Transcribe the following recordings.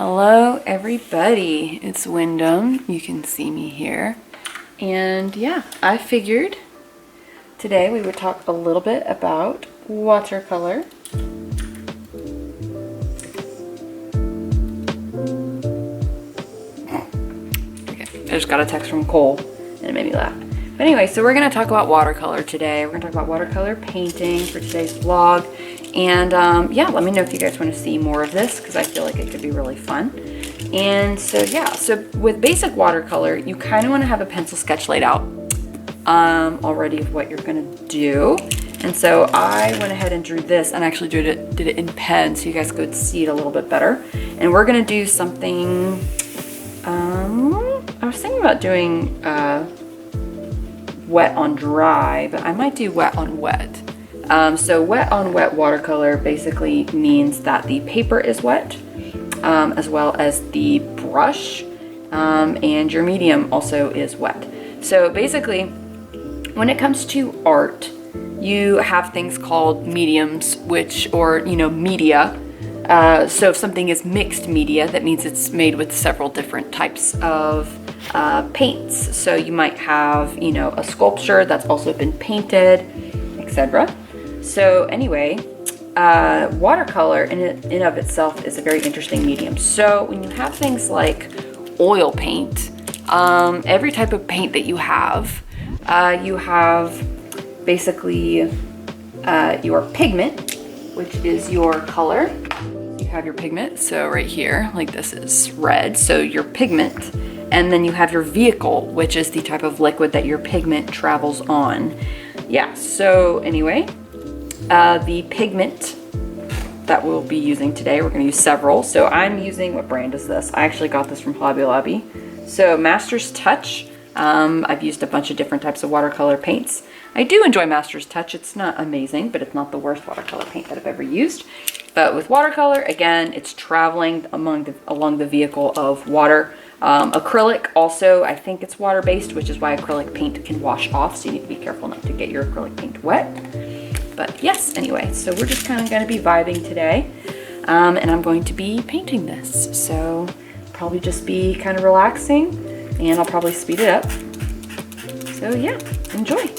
Hello everybody, it's Wyndham. You can see me here. And yeah, I figured today we would talk a little bit about watercolor. Okay, I just got a text from Cole and it made me laugh. But anyway, so we're gonna talk about watercolor today. We're gonna talk about watercolor painting for today's vlog. And yeah, let me know if you guys want to see more of this because I feel like it could be really fun. And so yeah, so with basic watercolor, you kind of want to have a pencil sketch laid out already of what you're gonna do. And so I went ahead and drew this and actually did it in pen so you guys could see it a little bit better. And we're gonna do something, I was thinking about doing wet on dry, but I might do wet on wet. So wet on wet watercolor basically means that the paper is wet, as well as the brush, and your medium also is wet. So basically, when it comes to art, you have things called mediums, media. So if something is mixed media, that means it's made with several different types of paints. So you might have, a sculpture that's also been painted, etc. So anyway, watercolor in of itself is a very interesting medium. So when you have things like oil paint, every type of paint that you have basically your pigment, which is your color. You have your pigment, so right here, like this is red, so your pigment. And then you have your vehicle, which is the type of liquid that your pigment travels on. Yeah, so anyway, the pigment that we'll be using today, we're going to use several. So I'm using, what brand is this? I actually got this from Hobby Lobby. So Master's Touch. I've used a bunch of different types of watercolor paints. I do enjoy Master's Touch. It's not amazing, but it's not the worst watercolor paint that I've ever used. But with watercolor, again, it's traveling along the vehicle of water. Acrylic also, I think it's water-based, which is why acrylic paint can wash off. So you need to be careful not to get your acrylic paint wet. But yes, anyway, so we're just kind of going to be vibing today, and I'm going to be painting this. So probably just be kind of relaxing, and I'll probably speed it up. So yeah, enjoy.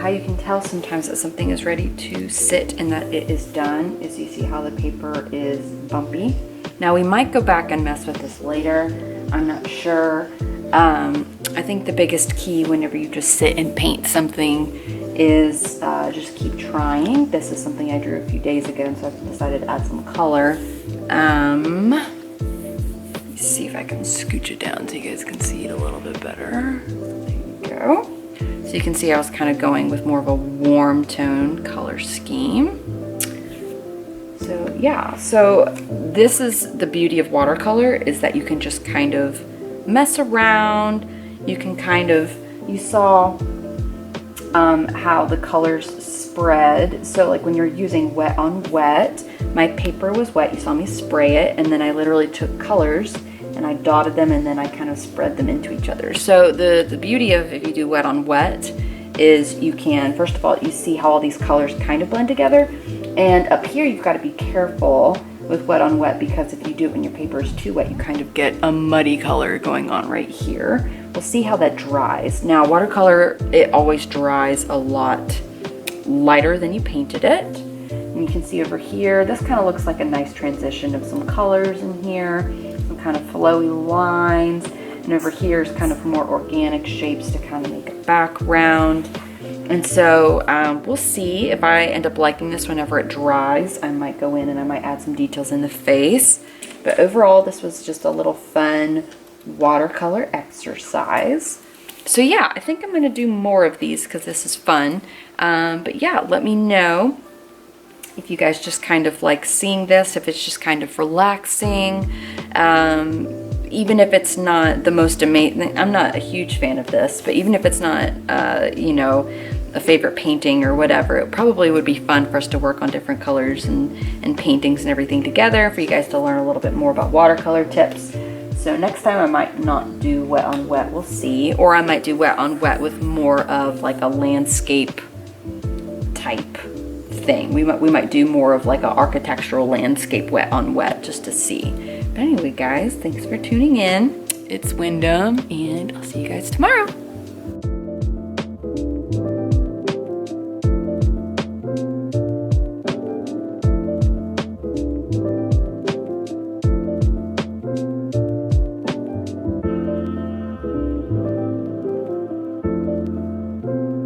you can tell sometimes that something is ready to sit and that it is done is you see how the paper is bumpy. Now we might go back and mess with this later. I'm not sure. I think the biggest key whenever you just sit and paint something is just keep trying. This is something I drew a few days ago, and so I've decided to add some color. Let's see if I can scooch it down so you guys can see it a little bit better. There you go. So you can see I was kind of going with more of a warm tone color scheme. So yeah, so this is the beauty of watercolor, is that you can just kind of mess around. You can kind of, you saw how the colors spread. So like when you're using wet on wet, my paper was wet, you saw me spray it, and then I literally took colors and I dotted them and then I kind of spread them into each other. So the beauty of if you do wet on wet is you can, first of all, you see how all these colors kind of blend together. And up here, you've got to be careful with wet on wet, because if you do it when your paper is too wet, you kind of get a muddy color going on right here. We'll see how that dries. Now, watercolor, it always dries a lot lighter than you painted it. And you can see over here, this kind of looks like a nice transition of some colors in here, some kind of flowy lines. And over here is kind of more organic shapes to kind of make a background. And so we'll see if I end up liking this whenever it dries. I might go in and I might add some details in the face. But overall, this was just a little fun watercolor exercise. So yeah, I think I'm going to do more of these because this is fun. But yeah, let me know if you guys just kind of like seeing this, if it's just kind of relaxing. Even if it's not the most amazing, I'm not a huge fan of this, but even if it's not, you know, a favorite painting or whatever, it probably would be fun for us to work on different colors and paintings and everything together, for you guys to learn a little bit more about watercolor tips. So next time I might not do wet on wet, we'll see, or I might do wet on wet with more of like a landscape type thing. We might do more of like an architectural landscape wet on wet, just to see. But anyway, guys, thanks for tuning in. It's Wyndham, and I'll see you guys tomorrow.